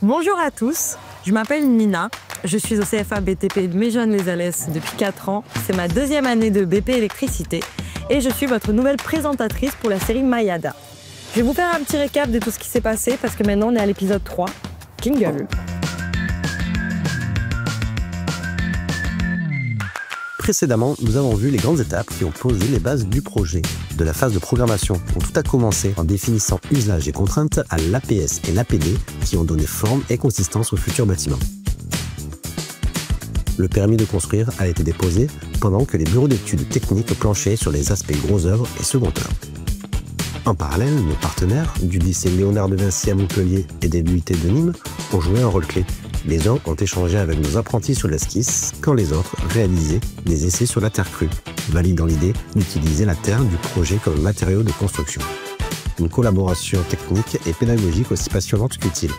Bonjour à tous, je m'appelle Nina, je suis au CFA BTP de Méjeanne-les-Alès depuis 4 ans. C'est ma 2e année de BP électricité et je suis votre nouvelle présentatrice pour la série Mayada. Je vais vous faire un petit récap de tout ce qui s'est passé parce que maintenant on est à l'épisode 3. Jingle. Précédemment, nous avons vu les grandes étapes qui ont posé les bases du projet. De la phase de programmation, où tout a commencé en définissant usages et contraintes à l'APS et l'APD qui ont donné forme et consistance au futur bâtiment. Le permis de construire a été déposé pendant que les bureaux d'études techniques planchaient sur les aspects gros œuvres et second œuvre. En parallèle, nos partenaires du lycée Léonard de Vinci à Montpellier et des l'UIT de Nîmes ont joué un rôle clé. Les uns ont échangé avec nos apprentis sur l'esquisse, quand les autres réalisaient des essais sur la terre crue, validant l'idée d'utiliser la terre du projet comme matériau de construction. Une collaboration technique et pédagogique aussi passionnante qu'utile.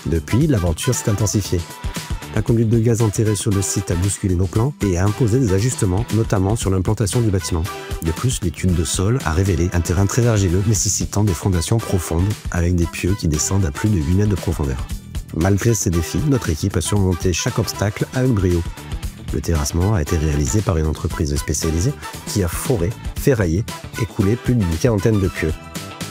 Depuis, l'aventure s'est intensifiée. La conduite de gaz enterrée sur le site a bousculé nos plans et a imposé des ajustements, notamment sur l'implantation du bâtiment. De plus, l'étude de sol a révélé un terrain très argileux nécessitant des fondations profondes, avec des pieux qui descendent à plus de 8 mètres de profondeur. Malgré ces défis, notre équipe a surmonté chaque obstacle avec brio. Le terrassement a été réalisé par une entreprise spécialisée qui a foré, ferraillé et coulé plus d'une 40aine de pieux.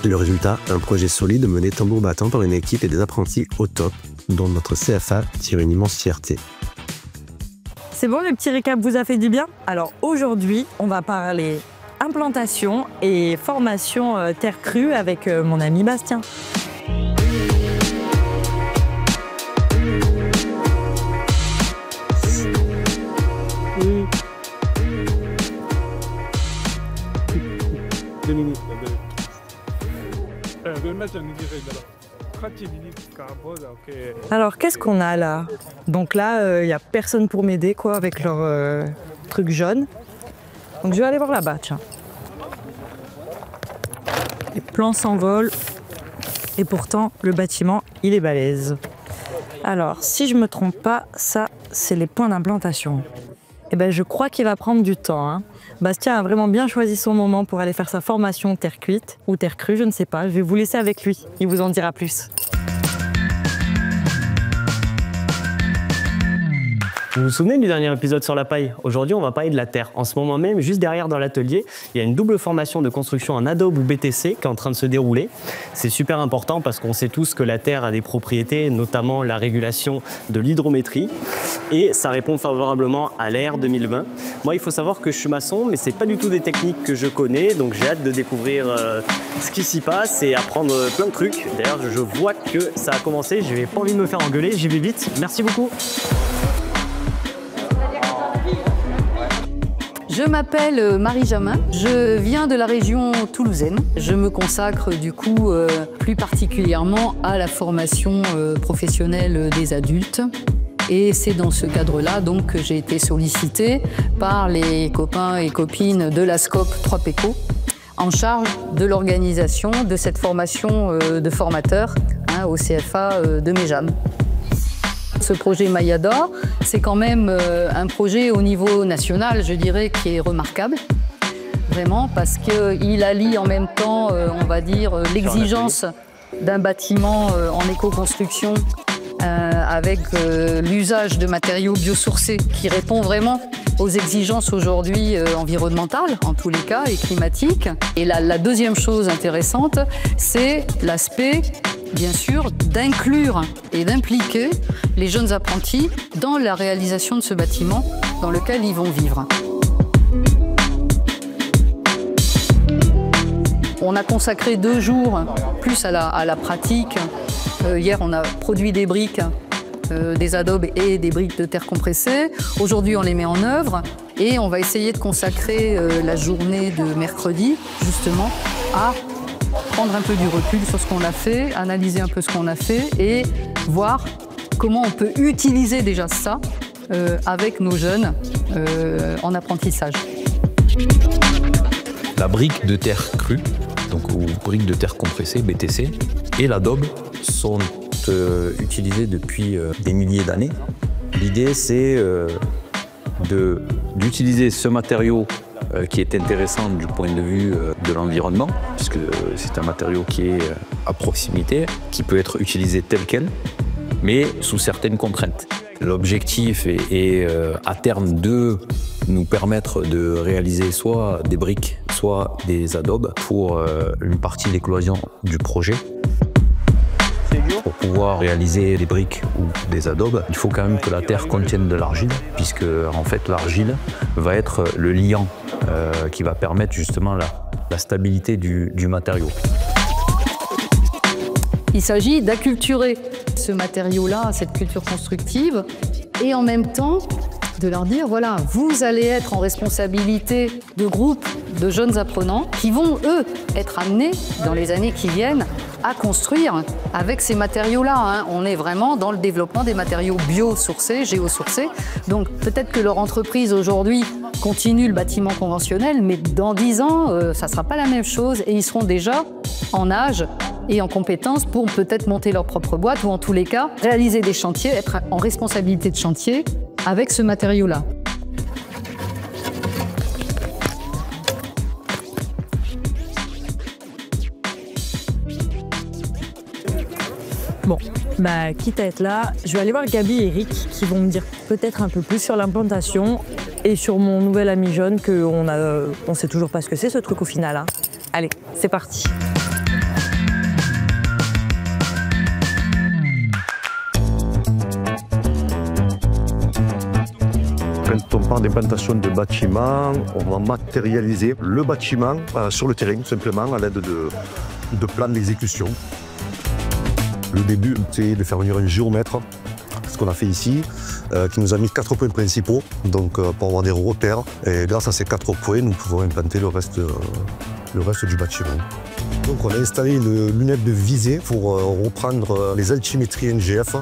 Le résultat, un projet solide mené tambour battant par une équipe et des apprentis au top, dont notre CFA tire une immense fierté. C'est bon, le petit récap vous a fait du bien? Alors aujourd'hui, on va parler implantation et formation terre crue avec mon ami Bastien. Alors qu'est-ce qu'on a là? Donc là, il n'y a personne pour m'aider quoi avec leur truc jaune. Donc je vais aller voir là-bas, tiens. Les plans s'envolent et pourtant le bâtiment il est balèze. Alors si je me trompe pas, ça c'est les points d'implantation. Eh ben, je crois qu'il va prendre du temps. Hein. Bastien a vraiment bien choisi son moment pour aller faire sa formation terre cuite ou terre crue, je ne sais pas. Je vais vous laisser avec lui, il vous en dira plus. Vous vous souvenez du dernier épisode sur la paille? Aujourd'hui, on va parler de la terre. En ce moment même, juste derrière dans l'atelier, il y a une double formation de construction en Adobe ou BTC qui est en train de se dérouler. C'est super important parce qu'on sait tous que la terre a des propriétés, notamment la régulation de l'hydrométrie. Et ça répond favorablement à l'ER 2020. Moi, il faut savoir que je suis maçon, mais c'est pas du tout des techniques que je connais. Donc j'ai hâte de découvrir ce qui s'y passe et apprendre plein de trucs. D'ailleurs, je vois que ça a commencé. Je n'ai pas envie de me faire engueuler, j'y vais vite. Merci beaucoup. Je m'appelle Marie Jamin, je viens de la région toulousaine. Je me consacre du coup plus particulièrement à la formation professionnelle des adultes. Et c'est dans ce cadre-là donc que j'ai été sollicitée par les copains et copines de la SCOP 3PECO en charge de l'organisation de cette formation de formateurs au CFA de Méjeanne. Ce projet Mayada, c'est quand même un projet au niveau national, je dirais, qui est remarquable. Vraiment, parce qu'il allie en même temps, on va dire, l'exigence d'un bâtiment en éco-construction avec l'usage de matériaux biosourcés qui répond vraiment aux exigences aujourd'hui environnementales, en tous les cas, et climatiques. Et la deuxième chose intéressante, c'est l'aspect bien sûr, d'inclure et d'impliquer les jeunes apprentis dans la réalisation de ce bâtiment dans lequel ils vont vivre. On a consacré 2 jours plus à la pratique. Hier, on a produit des briques, des adobes et des briques de terre compressée. Aujourd'hui, on les met en œuvre et on va essayer de consacrer la journée de mercredi, justement, à prendre un peu du recul sur ce qu'on a fait, analyser un peu ce qu'on a fait et voir comment on peut utiliser déjà ça avec nos jeunes en apprentissage. La brique de terre crue, donc ou brique de terre compressée, BTC, et l'adobe sont utilisés depuis des milliers d'années. L'idée, c'est d'utiliser ce matériau qui est intéressant du point de vue de l'environnement, puisque c'est un matériau qui est à proximité, qui peut être utilisé tel quel, mais sous certaines contraintes. L'objectif est à terme de nous permettre de réaliser soit des briques, soit des adobes pour une partie de l'éclosion du projet. Pour pouvoir réaliser des briques ou des adobes, il faut quand même que la terre contienne de l'argile, puisque en fait l'argile va être le liant qui va permettre justement la stabilité du matériau. Il s'agit d'acculturer ce matériau-là, cette culture constructive, et en même temps de leur dire, voilà, vous allez être en responsabilité de groupes de jeunes apprenants qui vont, eux, être amenés dans les années qui viennent à construire avec ces matériaux-là. Hein. On est vraiment dans le développement des matériaux biosourcés, géosourcés. Donc peut-être que leur entreprise aujourd'hui continue le bâtiment conventionnel, mais dans 10 ans, ça ne sera pas la même chose et ils seront déjà en âge et en compétences pour peut-être monter leur propre boîte ou en tous les cas réaliser des chantiers, être en responsabilité de chantier avec ce matériau-là. Bon, bah, quitte à être là, je vais aller voir Gabi et Eric qui vont me dire peut-être un peu plus sur l'implantation et sur mon nouvel ami jaune on sait toujours pas ce que c'est ce truc au final. Hein. Allez, c'est parti. Quand on parle d'implantation de bâtiments, on va matérialiser le bâtiment sur le terrain, tout simplement, à l'aide de plans d'exécution. Le début, c'est de faire venir un géomètre, ce qu'on a fait ici, qui nous a mis 4 points principaux, donc pour avoir des repères. Et grâce à ces 4 points, nous pouvons implanter le reste du bâtiment. Donc on a installé une lunette de visée pour reprendre les altimétries NGF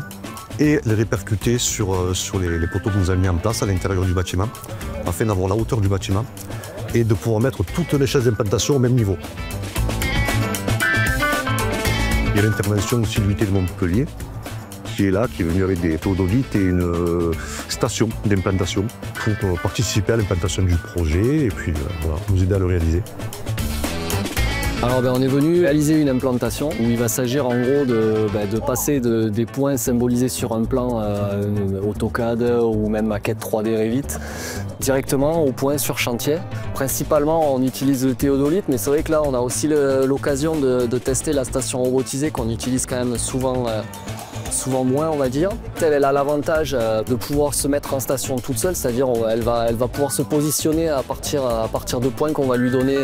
et les répercuter sur les poteaux que nous avons mis en place à l'intérieur du bâtiment, afin d'avoir la hauteur du bâtiment et de pouvoir mettre toutes les chaises d'implantation au même niveau. Il y a l'intervention aussi de l'unité de Montpellier, qui est là, qui est venue avec des théodolites et une station d'implantation pour participer à l'implantation du projet et puis voilà, nous aider à le réaliser. Alors on est venu réaliser une implantation où il va s'agir en gros de passer des points symbolisés sur un plan AutoCAD ou même maquette 3D Revit directement au point sur chantier. Principalement on utilise le théodolite, mais c'est vrai que là on a aussi l'occasion de tester la station robotisée qu'on utilise quand même souvent moins, on va dire. Elle a l'avantage de pouvoir se mettre en station toute seule, c'est-à-dire elle va pouvoir se positionner à partir de points qu'on va lui donner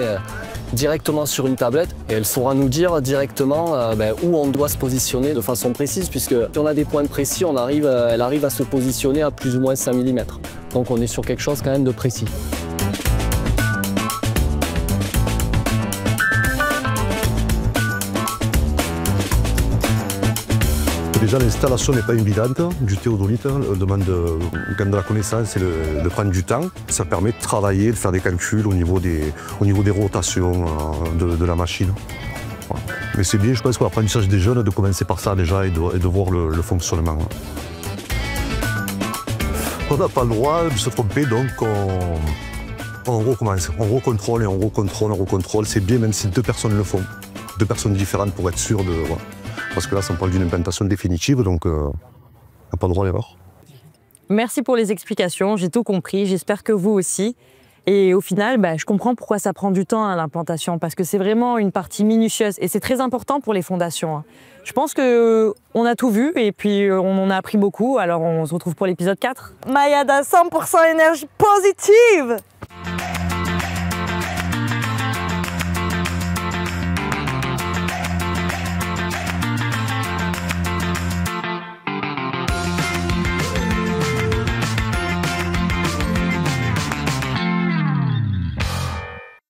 directement sur une tablette et elle saura nous dire directement où on doit se positionner de façon précise, puisque si on a des points précis, elle arrive à se positionner à plus ou moins 5 mm. Donc on est sur quelque chose quand même de précis. Déjà, l'installation n'est pas évidente du théodolite. Elle demande quand même de la connaissance et de prendre du temps. Ça permet de travailler, de faire des calculs au niveau des rotations de la machine. Voilà. Mais c'est bien, je pense, pour l'apprentissage des jeunes, de commencer par ça déjà et de voir le fonctionnement. On n'a pas le droit de se tromper, donc on recommence. On recontrôle et on recontrôle. C'est bien, même si 2 personnes le font. 2 personnes différentes pour être sûr de... Voilà. Parce que là, ça me parle d'une implantation définitive, donc on n'a pas le droit à l'erreur. Merci pour les explications, j'ai tout compris, j'espère que vous aussi. Et au final, je comprends pourquoi ça prend du temps à l'implantation, parce que c'est vraiment une partie minutieuse et c'est très important pour les fondations. Je pense qu'on a tout vu et puis on en a appris beaucoup, alors on se retrouve pour l'épisode 4. Mayada 100% énergie positive!